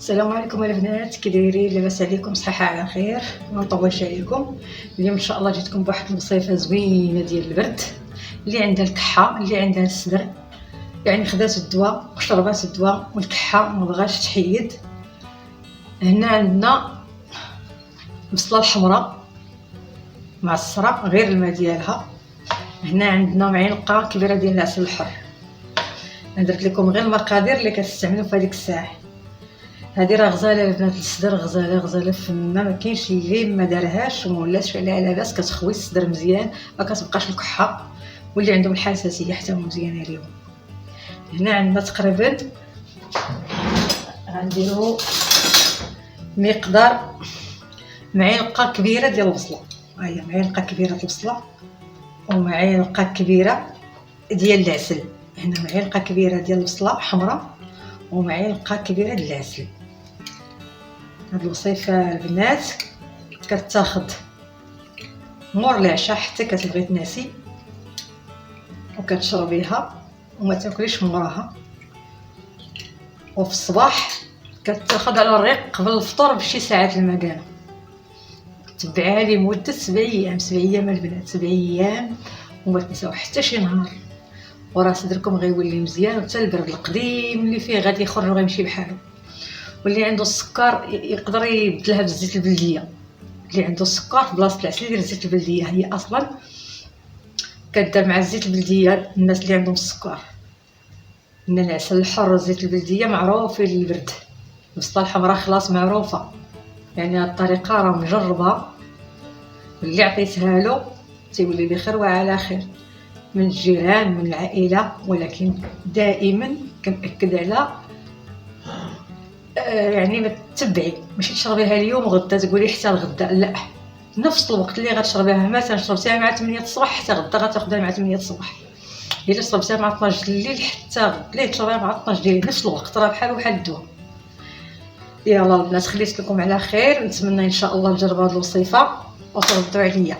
السلام عليكم البنات، كي دايرين؟ لاباس عليكم؟ صحه على خير، ما نطولش عليكم. اليوم ان شاء الله جيتكم بواحد الوصفه زوينه ديال البرد، اللي عندها الكحه، اللي عندها الصدر، يعني خدات الدواء وشربات الدواء والكحه ما بغاش تحيد. هنا عندنا البصله الحمراء معصره غير الماء ديالها. هنا عندنا معلقه كبيره ديال العسل الحر. انا درت لكم غير المقادير اللي كتستعملوا في هذيك الساعه. هذه راه غزاله البنات، الصدر غزاله فنه، ما كاينش اللي ما دارهاش وما ولاتش عليها لاباس. كتخوي الصدر مزيان، ما كتبقاش الكحه، واللي عندهم الحساسيه حتى مزيانه ليهم. هنا عندنا تقريبا غنديروا مقدار معلقه كبيره ديال البصله. ها هي معلقه كبيره ديال البصله ومعلقه كبيره ديال العسل. هنا معلقه كبيره ديال البصله حمراء ومعلقه كبيره ديال العسل. هاد الوصفه البنات كتاخد مور العشاء حتى كتبغي تناسي، وكتشربيها وما تاكليش موراها. وفي الصباح كتاخد على الريق قبل الفطور بشي ساعات المكانه. تبعها لمده 7 ايام. 7 ايام البنات، 7 ايام وما تنساو حتى شي نهار، وراه صدركم غيولي مزيان، وحتى البرد القديم اللي فيه غادي يخرج وغيمشي بحاله. واللي عنده السكر يقدر يبدلها بالزيت البلديه. اللي عنده السكر في بلاصه العسل يدير الزيت البلديه، هي اصلا كدار مع الزيت البلديه. الناس اللي عندهم السكر، ان العسل الحر والزيت البلديه معروفين للبرد. البصله الحمراء خلاص معروفه، يعني هاد الطريقه راه مجربه، اللي عطيتها له تيولي بخير وعلى خير من الجيران من العائله. ولكن دائما كنأكد على يعني ما تتبعي، ماشي تشربيها اليوم وغدا تقولي حتى الغدا، لا، نفس الوقت اللي غتشربيها. مثلا شربتيها مع 8 الصباح حتى غدا غتاخديها مع 8 الصباح. الا شربتيها مع 12 الليل حتى غدا الليل تشربيها مع 12 ديال نفس الوقت، راه بحال الدواء. يلا البنات، خليت لكم على خير، نتمنى ان شاء الله تجربوا هذه الوصفه وتردوا عليا.